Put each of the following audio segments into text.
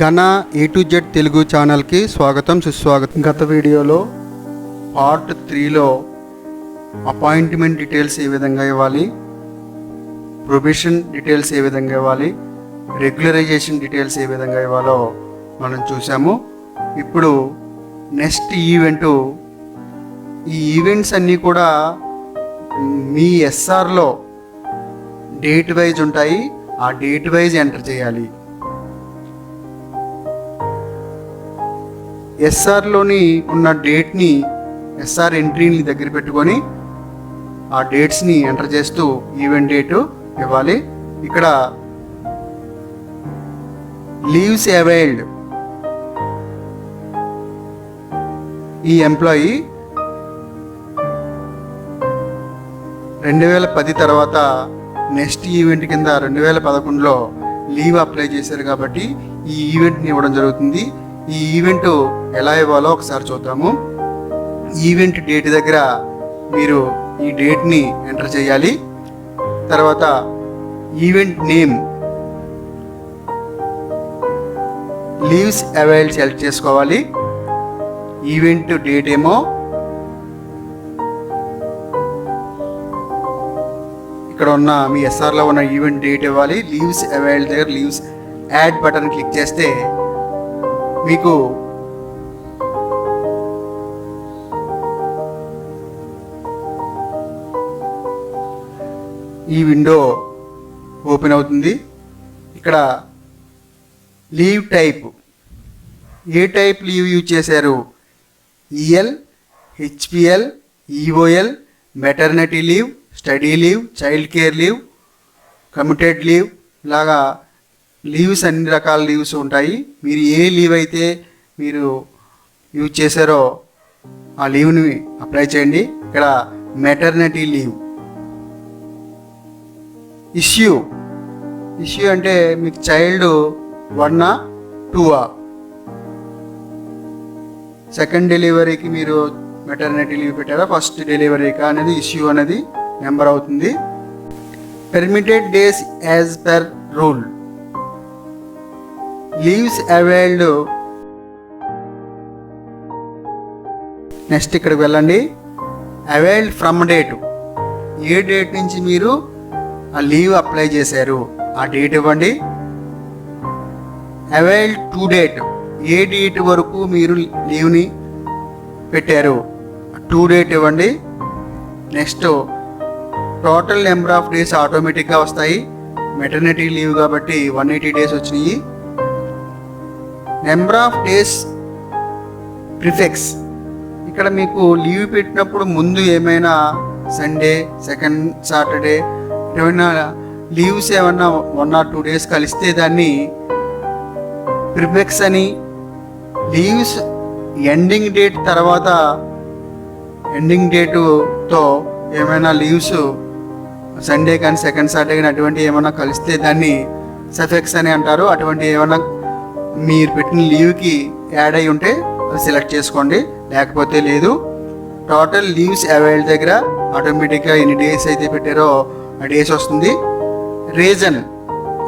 ఘన A to Z Telugu ఛానల్కి స్వాగతం సుస్వాగతం. గత వీడియోలో పార్ట్ 3లో అపాయింట్మెంట్ డీటెయిల్స్ ఏ విధంగా ఇవ్వాలి, ప్రొబేషన్ డీటెయిల్స్ ఏ విధంగా ఇవ్వాలి, రెగ్యులరైజేషన్ డీటెయిల్స్ ఏ విధంగా ఇవ్వాలో మనం చూసాము. ఇప్పుడు నెక్స్ట్ ఈవెంటు, ఈ ఈవెంట్స్ అన్నీ కూడా మీ ఎస్ఆర్లో డేట్ వైజ్ ఉంటాయి. ఆ డేట్ వైజ్ ఎంటర్ చేయాలి. ఎస్ఆర్లోని ఉన్న డేట్ని, ఎస్ఆర్ ఎంట్రీని దగ్గర పెట్టుకొని ఆ డేట్స్ని ఎంటర్ చేస్తూ ఈవెంట్ డేటు ఇవ్వాలి. ఇక్కడ లీవ్స్ అవైల్డ్, ఈ ఎంప్లాయీ 2010 తర్వాత నెక్స్ట్ ఈవెంట్ కింద 2011లో లీవ్ అప్లై చేశారు కాబట్టి ఈ ఈవెంట్ని ఇవ్వడం జరుగుతుంది. ఈ ఈవెంట్ ఎలా ఇవ్వాలో ఒకసారి చూద్దాము. ఈవెంట్ డేట్ దగ్గర మీరు ఈ డేట్ని ఎంటర్ చేయాలి. తర్వాత event name, leaves availed select చేసుకోవాలి. ఈవెంట్ డేట్ ఏమో ఇక్కడ ఉన్న మీ ఎస్ఆర్లో ఉన్న ఈవెంట్ డేట్ ఇవ్వాలి. లీవ్స్ అవైల్డ్ దగ్గర లీవ్స్ యాడ్ బటన్ క్లిక్ చేస్తే మీకు ఈ విండో ఓపెన్ అవుతుంది. ఇక్కడ లీవ్ టైప్, ఏ టైప్ లీవ్ యూజ్ చేశారు, EL, HPL, EOL, maternity leave, study leave, child care leave, commuted leave లాగా లీవ్స్ అన్ని రకాల లీవ్స్ ఉంటాయి. మీరు ఏ లీవ్ అయితే మీరు యూజ్ చేశారో ఆ లీవ్ని అప్లై చేయండి. ఇక్కడ మెటర్నిటీ లీవ్. ఇష్యూ అంటే మీకు చైల్డ్ 1 2 సెకండ్ డెలివరీకి మీరు మెటర్నిటీ లీవ్ పెట్టారా, ఫస్ట్ డెలివరీకా అనేది ఇష్యూ అనేది నెంబర్ అవుతుంది. Permitted days as per rule. Leaves availed, next ఇక్కడికి వెళ్ళండి. Availed from date, A date నుంచి మీరు ఆ లీవ్ అప్లై చేశారు ఆ డేట్ ఇవ్వండి. Availed to date, A date వరకు మీరు లీవ్ని పెట్టారు టు డేట్ ఇవ్వండి. Next total number of days ఆటోమేటిక్గా వస్తాయి. మెటర్నిటీ లీవ్ కాబట్టి 180 డేస్ వచ్చినాయి. నెంబర్ ఆఫ్ డేస్ ప్రిఫిక్స్, ఇక్కడ మీకు లీవ్ పెట్టినప్పుడు ముందు ఏమైనా సండే, సెకండ్ సాటర్డే ఏమైనా లీవ్స్ ఏమన్నా 1 or 2 డేస్ కలిస్తే దాన్ని ప్రిఫిక్స్ అని, లీవ్స్ ఎండింగ్ డేట్ తర్వాత ఎండింగ్ డేటుతో ఏమైనా లీవ్స్ సండే కానీ సెకండ్ సాటర్డే కానీ అటువంటి ఏమైనా కలిస్తే దాన్ని సఫిక్స్ అని అంటారు. అటువంటి ఏమైనా మీరు పెట్టిన లీవ్కి యాడ్ అయి ఉంటే అది సెలెక్ట్ చేసుకోండి, లేకపోతే లేదు. టోటల్ లీవ్స్ అవైల్డ్ దగ్గర ఆటోమేటిక్గా ఎన్ని డేస్ అయితే పెట్టారో ఆ డేస్ వస్తుంది. రీజన్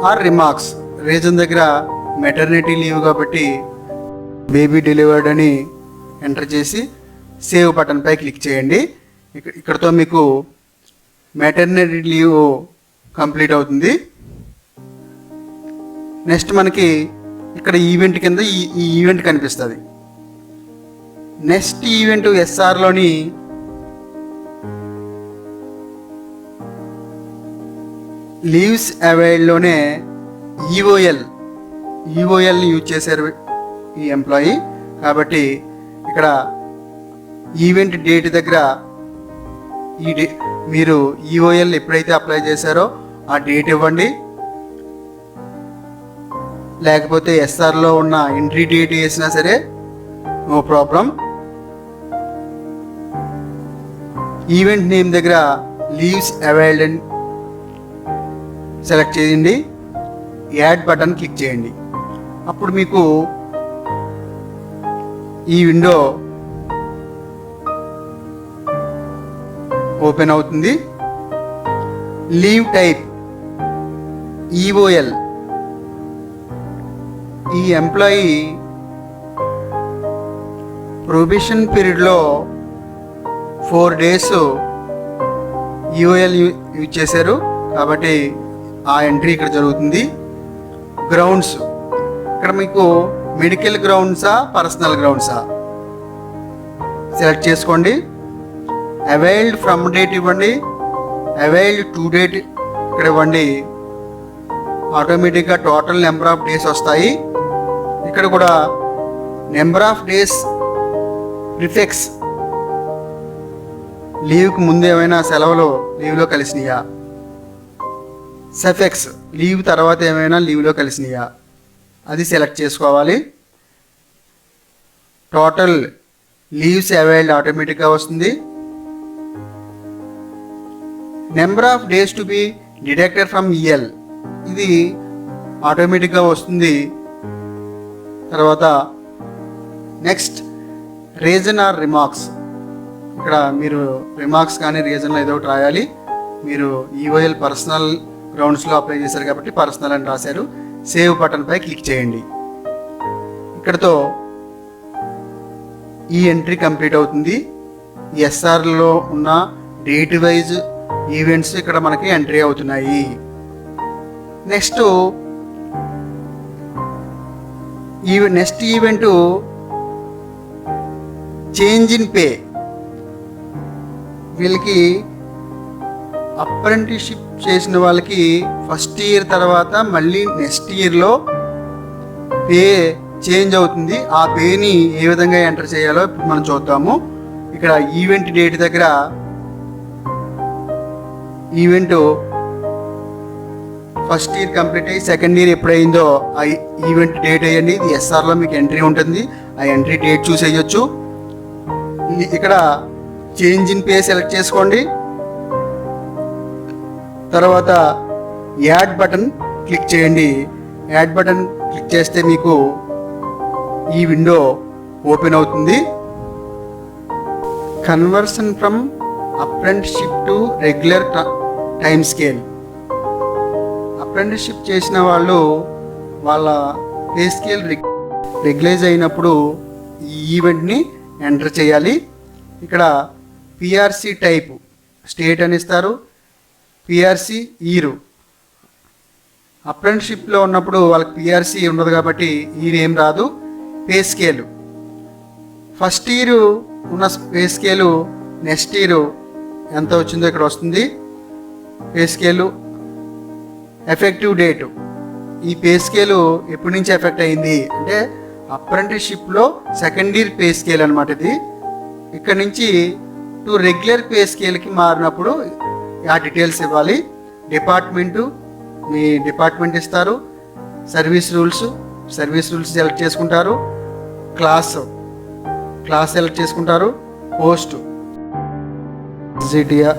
ఆర్ రిమార్క్స్, రీజన్ దగ్గర మెటర్నిటీ లీవ్ కాబట్టి బేబీ డెలివర్డ్ అని ఎంటర్ చేసి సేవ్ బటన్పై క్లిక్ చేయండి. ఇక్కడతో మీకు మెటర్నిటీ లీవ్ కంప్లీట్ అవుతుంది. నెక్స్ట్ మనకి ఇక్కడ ఈవెంట్ కింద ఈ ఈవెంట్ కనిపిస్తుంది. నెక్స్ట్ ఈవెంట్ ఎస్ఆర్లోని లీవ్స్ అవైల్డ్లోనే ఈఓఎల్ని యూజ్ చేశారు ఈ ఎంప్లాయీ కాబట్టి ఇక్కడ ఈవెంట్ డేట్ దగ్గర మీరు ఈఓఎల్ ఎప్పుడైతే అప్లై చేశారో ఆ డేట్ ఇవ్వండి. లేకపోతే ఎస్ఆర్లో ఉన్న ఎంట్రీ డేట్ వేసినా సరే నో ప్రాబ్లం. ఈవెంట్ నేమ్ దగ్గర లీవ్స్ అవైల్డ్ అని సెలెక్ట్ చేయండి. యాడ్ బటన్ క్లిక్ చేయండి. అప్పుడు మీకు ఈ విండో ఓపెన్ అవుతుంది. లీవ్ టైప్ ఈఓఎల్, ఈ ఎంప్లాయీ ప్రొబేషన్ పీరియడ్లో 4 days ఈఓఎల్ యూజ్ చేశారు కాబట్టి ఆ ఎంట్రీ ఇక్కడ జరుగుతుంది. గ్రౌండ్స్ ఇక్కడ మీకు మెడికల్ గ్రౌండ్సా పర్సనల్ గ్రౌండ్సా సెలెక్ట్ చేసుకోండి. అవైల్డ్ ఫ్రమ్ డేట్ ఇవ్వండి, అవైల్డ్ టు డేట్ ఇక్కడ ఇవ్వండి. ఆటోమేటిక్గా టోటల్ నెంబర్ ఆఫ్ డేస్ వస్తాయి. ఇక్కడ కూడా నెంబర్ ఆఫ్ డేస్ ప్రిఫిక్స్ లీవ్కి ముందు ఏమైనా సెలవులు లీవ్లో కలిసినాయా, సఫిక్స్ లీవ్ తర్వాత ఏమైనా లీవ్లో కలిసినాయా అది సెలెక్ట్ చేసుకోవాలి. టోటల్ లీవ్స్ అవైల్డ్ ఆటోమేటిక్గా వస్తుంది. Number of days to be deducted from EL ఇది ఆటోమేటిక్గా వస్తుంది. తర్వాత నెక్స్ట్ రీజన్ ఆర్ రిమార్క్స్ ఇక్కడ మీరు రిమార్క్స్ కానీ రీజన్లో ఏదో ఒకటి రాయాలి. మీరు ఈఓఎల్ పర్సనల్ గ్రౌండ్స్లో అప్లై చేశారు కాబట్టి పర్సనల్ అని రాశారు. సేవ్ బటన్పై క్లిక్ చేయండి. ఇక్కడతో ఈ ఎంట్రీ కంప్లీట్ అవుతుంది. ఎస్ఆర్లో ఉన్న డేట్ వైజ్ ఈవెంట్స్ ఇక్కడ మనకి ఎంట్రీ అవుతున్నాయి. Next event change in pay. వీళ్ళకి అప్రెంటిస్షిప్ చేసిన వాళ్ళకి ఫస్ట్ ఇయర్ తర్వాత మళ్ళీ నెక్స్ట్ ఇయర్లో పే చేంజ్ అవుతుంది. ఆ పేని ఏ విధంగా ఎంటర్ చేయాలో ఇప్పుడు మనం చూద్దాము. ఇక్కడ ఈవెంట్ డేట్ దగ్గర ఈవెంట్ ఫస్ట్ ఇయర్ కంప్లీట్ అయ్యి సెకండ్ ఇయర్ ఎప్పుడైందో ఆ ఈవెంట్ డేట్ అయ్యండి. ఇది ఎస్ఆర్లో మీకు ఎంట్రీ ఉంటుంది. ఆ ఎంట్రీ డేట్ చూసేయచ్చు. ఇక్కడ చేంజ్ ఇన్ పే సెలెక్ట్ చేసుకోండి. తర్వాత యాడ్ బటన్ క్లిక్ చేయండి. యాడ్ బటన్ క్లిక్ చేస్తే మీకు ఈ విండో ఓపెన్ అవుతుంది. Conversion from apprenticeship to regular time scale. Apprenticeship చేసిన వాళ్ళు వాళ్ళ పే స్కేల్ రెగ్యులైజ్ అయినప్పుడు ఈ ఈవెంట్ని ఎంటర్ చేయాలి. ఇక్కడ పిఆర్సి టైప్ స్టేట్ అని ఇస్తారు, పిఆర్సి ఈరు. అప్రెంటిస్షిప్లో ఉన్నప్పుడు వాళ్ళకి పిఆర్సి ఉండదు కాబట్టి ఈరు ఏం రాదు. పే స్కేలు ఫస్ట్ ఇయర్ ఉన్న పే స్కేలు నెక్స్ట్ ఇయర్ ఎంత వచ్చిందో ఇక్కడ వస్తుంది. పే స్కేలు ఎఫెక్టివ్ డేటు ఈ పే స్కేలు ఎప్పటి నుంచి ఎఫెక్ట్ అయింది అంటే అప్రెంటిస్షిప్లో సెకండ్ ఇయర్ పే స్కేల్ అనమాట ఇది. ఇక్కడ నుంచి టు రెగ్యులర్ పే స్కేల్కి మారినప్పుడు ఆ డీటెయిల్స్ ఇవ్వాలి. డిపార్ట్మెంటు మీ డిపార్ట్మెంట్ ఇస్తారు. సర్వీస్ రూల్స్ సెలెక్ట్ చేసుకుంటారు. క్లాస్ సెలెక్ట్ చేసుకుంటారు. పోస్ట్ సిటీయా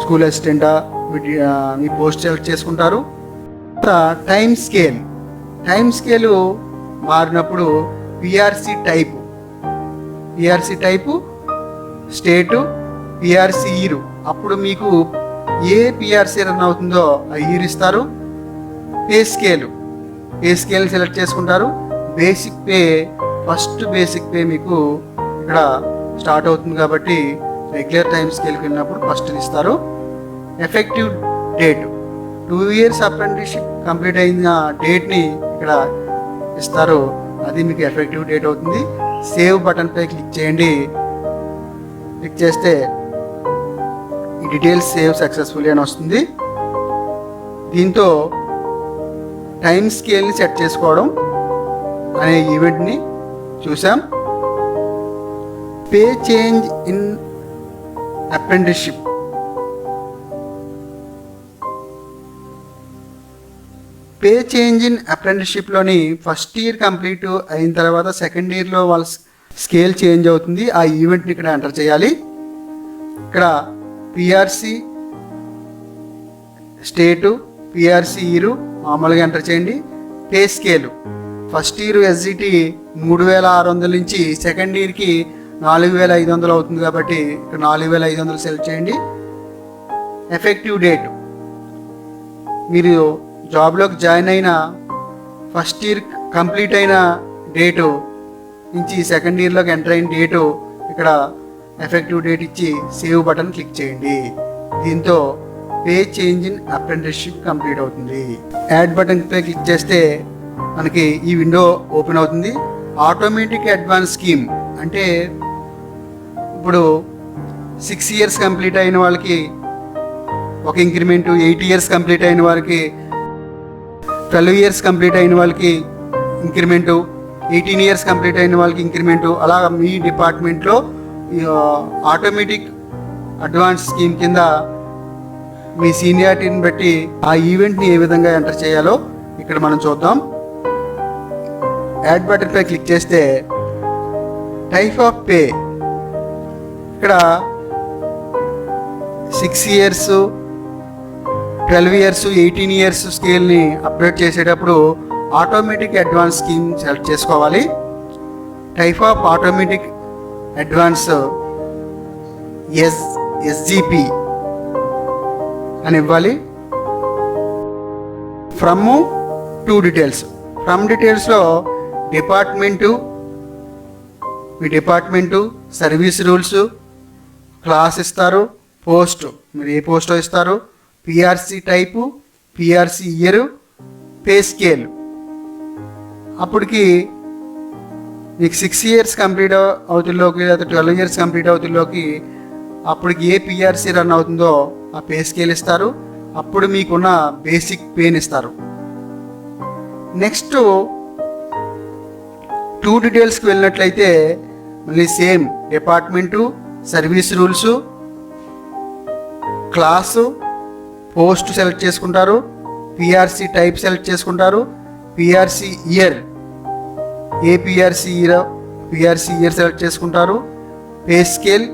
స్కూల్ అసిస్టెంటా మీ పోస్ట్ సెలెక్ట్ చేసుకుంటారు. టైం స్కేలు మారినప్పుడు పిఆర్సి టైపు స్టేటు పిఆర్సి ఈరు. అప్పుడు మీకు ఏ పిఆర్సి రన్ అవుతుందో ఆ ఈరు ఇస్తారు. పే స్కేల్ సెలెక్ట్ చేసుకుంటారు. Basic pay first basic pay మీకు ఇక్కడ స్టార్ట్ అవుతుంది కాబట్టి రెగ్యులర్ టైం స్కేల్కి వెళ్ళినప్పుడు ఫస్ట్ ఇస్తారు. Effective date 2 years apprenticeship complete అయిన డేట్ని ఇక్కడ ఇస్తారు. అది మీకు ఎఫెక్టివ్ డేట్ అవుతుంది. సేవ్ బటన్పై క్లిక్ చేయండి. క్లిక్ చేస్తే ఈ డీటెయిల్స్ సేవ్ సక్సెస్ఫుల్లీ అని వస్తుంది. దీంతో టైం స్కేల్ని సెట్ చేసుకోవడం అనే ఈవెంట్ని చూసాం. Pay change in apprenticeship. Pay change in అప్రెంటిస్షిప్లోని ఫస్ట్ ఇయర్ కంప్లీట్ అయిన తర్వాత సెకండ్ ఇయర్లో వాళ్ళ స్కేల్ చేంజ్ అవుతుంది. ఆ ఈవెంట్ని ఇక్కడ ఎంటర్ చేయాలి. ఇక్కడ పిఆర్సి స్టేటు పిఆర్సి ఇయరు మామూలుగా ఎంటర్ చేయండి. Pay scale first year SGT 3600 నుంచి సెకండ్ ఇయర్కి 4500 అవుతుంది కాబట్టి ఇక్కడ 4500 సెలెక్ట్ చేయండి. ఎఫెక్టివ్ డేట్ మీరు జాబ్లోకి జాయిన్ అయిన ఫస్ట్ ఇయర్ కంప్లీట్ అయిన డేటు నుంచి సెకండ్ ఇయర్లోకి ఎంటర్ అయిన డేటు ఇక్కడ ఎఫెక్టివ్ డేట్ ఇచ్చి సేవ్ బటన్ క్లిక్ చేయండి. దీంతో pay change in apprenticeship complete అవుతుంది. యాడ్ బటన్ పై క్లిక్ చేస్తే మనకి ఈ విండో ఓపెన్ అవుతుంది. ఆటోమేటిక్ అడ్వాన్స్ స్కీమ్ అంటే ఇప్పుడు 6 ఇయర్స్ కంప్లీట్ అయిన వాళ్ళకి ఒక ఇంక్రిమెంటు, 8 ఇయర్స్ కంప్లీట్ అయిన వాళ్ళకి 12 ఇయర్స్ కంప్లీట్ అయిన వాళ్ళకి ఇంక్రిమెంటు, 18 ఇయర్స్ కంప్లీట్ అయిన వాళ్ళకి ఇంక్రిమెంటు, అలా మీ డిపార్ట్మెంట్లో ఆటోమేటిక్ అడ్వాన్స్ స్కీమ్ కింద మీ సీనియారిటీని బట్టి ఆ ఈవెంట్ని ఏ విధంగా ఎంటర్ చేయాలో ఇక్కడ మనం చూద్దాం. యాడ్ బటన్ పై క్లిక్ చేస్తే టైప్ ఆఫ్ పే ఇక్కడ 6 ఇయర్స్, 12 ఇయర్స్, 18 ఇయర్స్ స్కేల్ని అప్డేట్ చేసేటప్పుడు ఆటోమేటిక్ అడ్వాన్స్ స్కీమ్ సెలెక్ట్ చేసుకోవాలి. Type of automatic advance SGP అని ఇవ్వాలి. From to details. ఫ్రమ్ డీటెయిల్స్లో డిపార్ట్మెంటు, మీ డిపార్ట్మెంటు, సర్వీస్ రూల్స్, క్లాస్ ఇస్తారు, పోస్ట్ మీరు ఏ పోస్టో ఇస్తారు, PRC type, PRC year, pay scale. అప్పటికి మీకు 6 ఇయర్స్ కంప్లీట్ అవుతుల్లోకి లేదా 12 ఇయర్స్ కంప్లీట్ అవుతుల్లోకి అప్పటికి ఏ పిఆర్సి రన్ అవుతుందో ఆ పే స్కేల్ ఇస్తారు. అప్పుడు మీకున్న బేసిక్ పేని ఇస్తారు. నెక్స్ట్ టూ డీటెయిల్స్కి వెళ్ళినట్లయితే మళ్ళీ same department, service rules, class, post select చేసుకుంటారు, పిఆర్సి టైప్ సెలెక్ట్ చేసుకుంటారు, పిఆర్సి ఇయర్ ఏ పిఆర్సి ఇయర్ సెలెక్ట్ చేసుకుంటారు, పే స్కేల్,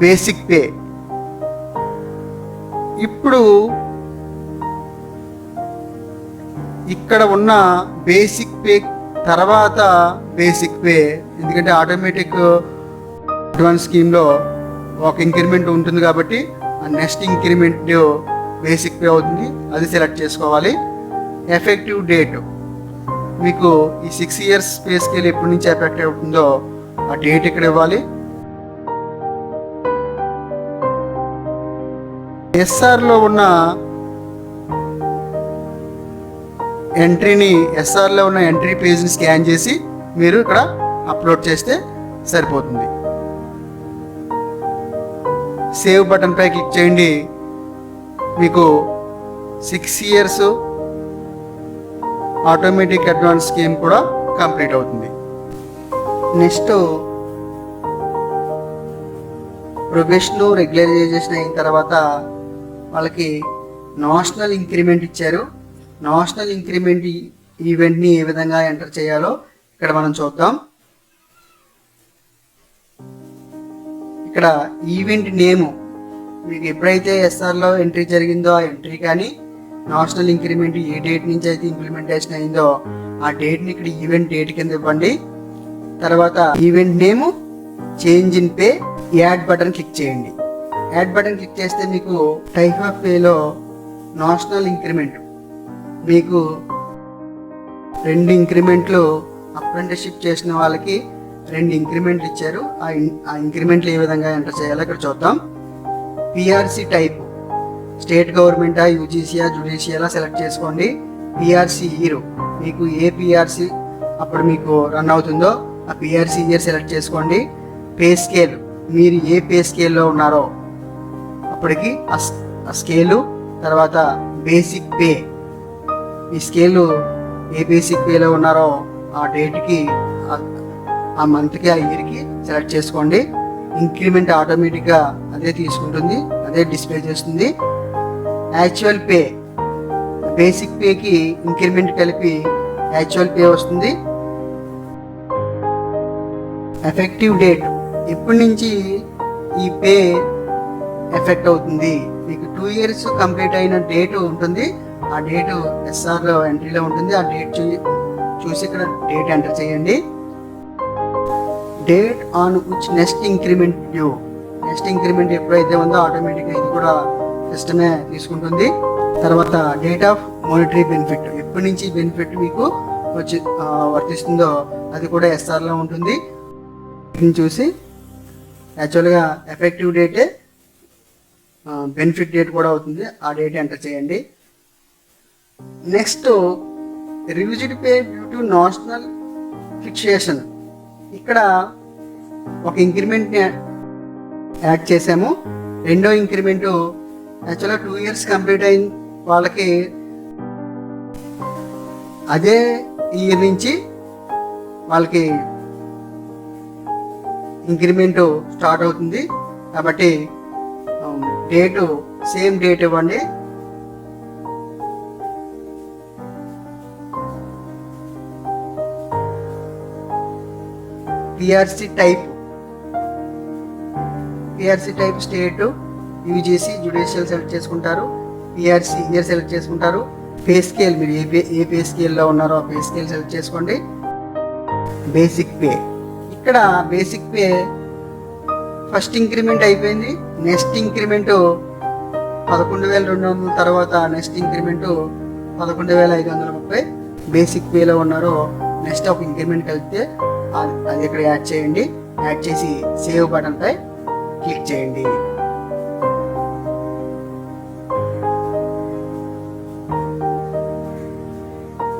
బేసిక్ పే. ఇప్పుడు ఇక్కడ ఉన్న బేసిక్ పే తర్వాత బేసిక్ పే, ఎందుకంటే ఆటోమేటిక్ అడ్వాన్స్ స్కీమ్లో ఒక ఇంక్రిమెంట్ ఉంటుంది కాబట్టి ఆ నెక్స్ట్ ఇంక్రిమెంట్ బేసిక్ పే అవుతుంది, అది సెలెక్ట్ చేసుకోవాలి. ఎఫెక్టివ్ డేట్ మీకు ఈ 6 ఇయర్స్ పే స్కేల్ ఎప్పటి నుంచి ఎఫెక్ట్ అవుతుందో ఆ డేట్ ఇక్కడ ఇవ్వాలి. ఎస్ఆర్లో ఉన్న ఎస్ఆర్లో ఉన్న ఎంట్రీ పేజ్ని స్కాన్ చేసి మీరు ఇక్కడ అప్లోడ్ చేస్తే సరిపోతుంది. సేవ్ బటన్ పై క్లిక్ చేయండి. మీకు 6 ఇయర్స్ ఆటోమేటిక్ అడ్వాన్స్ స్కీమ్ కూడా కంప్లీట్ అవుతుంది. నెక్స్ట్ ప్రొబేషన్ రెగ్యులరైజేషన్ అయిన తర్వాత వాళ్ళకి నేషనల్ ఇంక్రిమెంట్ ఇచ్చారు. నేషనల్ ఇంక్రిమెంట్ ఈవెంట్ని ఏ విధంగా ఎంటర్ చేయాలో ఇక్కడ మనం చూద్దాం. ఇక్కడ ఈవెంట్ నేము మీకు ఎప్పుడైతే ఎస్ఆర్లో ఎంట్రీ జరిగిందో ఆ ఎంట్రీ కానీ, నేషనల్ ఇంక్రిమెంట్ ఏ డేట్ నుంచి అయితే ఇంప్లిమెంటేషన్ అయిందో ఆ డేట్ని ఇక్కడ ఈవెంట్ డేట్ కింద ఇవ్వండి. తర్వాత event name, change in pay, add button click చేయండి. యాడ్ బటన్ క్లిక్ చేస్తే మీకు టైప్ ఆఫ్ పేలో నేషనల్ ఇంక్రిమెంట్ మీకు 2 ఇంక్రిమెంట్లు అప్రెంటిస్షిప్ చేసిన వాళ్ళకి 2 ఇంక్రిమెంట్లు ఇచ్చారు. ఆ ఇంక్రిమెంట్లు ఏ విధంగా ఎంటర్ చేయాలో ఇక్కడ చూద్దాం. పిఆర్సి టైప్ స్టేట్ గవర్నమెంటా, యూజీసీయా, జుడిషియలా సెలెక్ట్ చేసుకోండి. పిఆర్సి ఇయర్ మీకు ఏ పిఆర్సి అప్పుడు మీకు రన్ అవుతుందో ఆ పిఆర్సి ఇయర్ సెలెక్ట్ చేసుకోండి. పే స్కేల్ మీరు ఏ పే స్కేల్లో ఉన్నారో అప్పటికి ఆ స్కేలు. తర్వాత బేసిక్ పే ఈ స్కేలు ఏ బేసిక్ పేలో ఉన్నారో ఆ డేట్కి, ఆ మంత్కి, ఆ ఇయర్కి సెలెక్ట్ చేసుకోండి. ఇంక్రిమెంట్ ఆటోమేటిక్గా అదే తీసుకుంటుంది, అదే డిస్ప్లే చేస్తుంది. యాక్చువల్ పే బేసిక్ పేకి ఇంక్రిమెంట్ కలిపి యాక్చువల్ పే వస్తుంది. ఎఫెక్టివ్ డేట్ ఎప్పటి నుంచి ఈ పే ఎఫెక్ట్ అవుతుంది, మీకు 2 ఇయర్స్ కంప్లీట్ అయిన డేట్ ఉంటుంది. ఆ డేటు ఎస్ఆర్లో ఎంట్రీలో ఉంటుంది. ఆ డేట్ చూసి ఇక్కడ డేట్ ఎంటర్ చేయండి. Date on which next increment due, next increment ఎప్పుడైతే ఉందో ఆటోమేటిక్గా ఇది కూడా సిస్టమే తీసుకుంటుంది. తర్వాత డేట్ ఆఫ్ మానిటరీ బెనిఫిట్, ఎప్పటి నుంచి బెనిఫిట్ మీకు వచ్చి వర్తిస్తుందో అది కూడా ఎస్ఆర్లో ఉంటుంది. దీన్ని చూసి యాక్చువల్గా ఎఫెక్టివ్ డేటే బెనిఫిట్ డేట్ కూడా అవుతుంది, ఆ డేట్ ఎంటర్ చేయండి. Next revised pay due to national fixation, ఇక్కడ ఒక ఇంక్రిమెంట్ని యాడ్ చేసాము. రెండో ఇంక్రిమెంట్ యాక్చువల్గా 2 years కంప్లీట్ అయిన వాళ్ళకి అదే ఇయర్ నుంచి వాళ్ళకి ఇంక్రిమెంట్ స్టార్ట్ అవుతుంది. కాబట్టి డేటు సేమ్ డేట్ ఇవ్వండి. PRC type state, UGC judicial select చేసుకుంటారు. పిఆర్సి ఇయర్ సెలెక్ట్ చేసుకుంటారు. పే స్కేల్, మీరు ఏ పే స్కేల్లో ఉన్నారో ఆ పే స్కేల్ సెలెక్ట్ చేసుకోండి. బేసిక్ పే, ఇక్కడ బేసిక్ పే ఫస్ట్ ఇంక్రిమెంట్ అయిపోయింది. నెక్స్ట్ ఇంక్రిమెంట్ 11,200 తర్వాత నెక్స్ట్ ఇంక్రిమెంట్ 11,530. బేసిక్ పేలో ఉన్నారో నెక్స్ట్ ఒక ఇంక్రిమెంట్ కలిపితే అది ఇక్కడ యాడ్ చేయండి. యాడ్ చేసి సేవ్ బటన్ పై క్లిక్ చేయండి.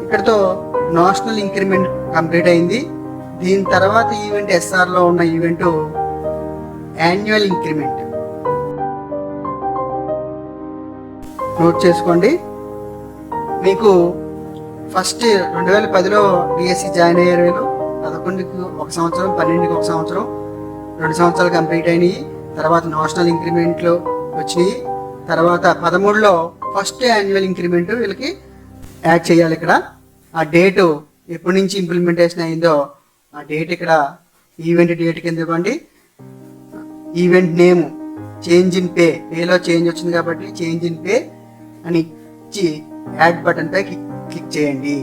ఇక్కడతో నేషనల్ ఇంక్రిమెంట్ కంప్లీట్ అయింది. దీని తర్వాత ఈవెంట్ ఎస్ఆర్లో ఉన్న ఈవెంట్ యాన్యువల్ ఇంక్రిమెంట్. నోట్ చేసుకోండి. మీకు ఫస్ట్ 2010లో బిఎస్సి జాయిన్ అయ్యారు. 11కి 1 సంవత్సరం, 12కి 1 సంవత్సరం, 2 సంవత్సరాలు కంప్లీట్ అయినాయి. తర్వాత నేషనల్ ఇంక్రిమెంట్లు వచ్చినాయి. తర్వాత 13లో ఫస్ట్ యాన్యువల్ ఇంక్రిమెంట్ వీళ్ళకి యాడ్ చేయాలి. ఇక్కడ ఆ డేటు ఎప్పటి నుంచి ఇంప్లిమెంటేషన్ అయిందో ఆ డేట్ ఇక్కడ ఈవెంట్ డేట్ కింద ఇవ్వండి. Event name change in pay, పేలో చేంజ్ వచ్చింది కాబట్టి చేంజ్ ఇన్ పే అని ఇచ్చి యాడ్ బటన్ పై క్లిక్ చేయండి.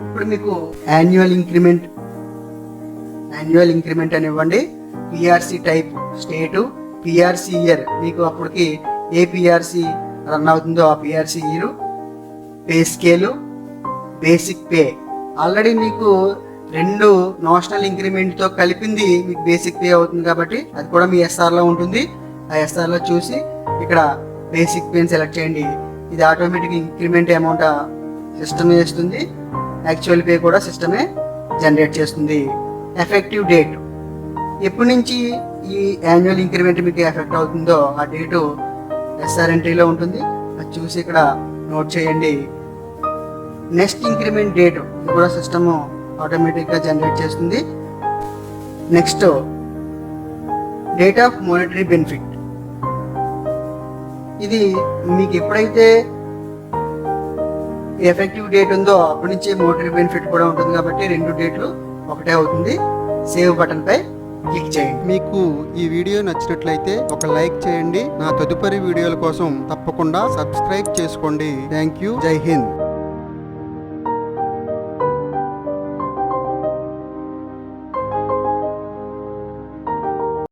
ఇప్పుడు మీకు యాన్యువల్ ఇంక్రిమెంట్ అని ఇవ్వండి. పిఆర్సి టైప్ స్టేటు, పిఆర్సి ఇయర్, మీకు అప్పటికి ఏ పిఆర్సి రన్ అవుతుందో ఆ PRC year, pay scale, basic pay. Already మీకు 2 నేషనల్ ఇంక్రిమెంట్తో కలిపింది మీకు బేసిక్ పే అవుతుంది కాబట్టి అది కూడా మీ ఎస్ఆర్లో ఉంటుంది. ఆ ఎస్ఆర్లో చూసి ఇక్కడ బేసిక్ పేని సెలెక్ట్ చేయండి. ఇది ఆటోమేటిక్ ఇంక్రిమెంట్ అమౌంట్ సిస్టమే ఇస్తుంది. యాక్చువల్ పే కూడా సిస్టమే జనరేట్ చేస్తుంది. ఎఫెక్టివ్ డేట్, ఎప్పటి నుంచి ఈ యాన్యువల్ ఇంక్రిమెంట్ మీకు ఎఫెక్ట్ అవుతుందో ఆ డేటు ఎస్ఆర్ ఎంట్రీలో ఉంటుంది. అది చూసి ఇక్కడ నోట్ చేయండి. నెక్స్ట్ ఇంక్రిమెంట్ డేట్ ఇది కూడా సిస్టమ్ ఆటోమేటిక్గా జనరేట్ చేస్తుంది. Next date of monetary benefit, ఇది మీకు ఎప్పుడైతే ఎఫెక్టివ్ డేట్ ఉందో అప్పటి నుంచే మానిటరీ బెనిఫిట్ కూడా ఉంటుంది కాబట్టి 2 డేట్లు ఒకటే అవుతుంది. సేవ్ బటన్ పై క్లిక్ చేయండి. మీకు ఈ వీడియో నచ్చినట్లయితే ఒక లైక్ చేయండి. నా తదుపరి వీడియోల కోసం తప్పకుండా సబ్స్క్రైబ్ చేసుకోండి. Thank you. జై హింద్.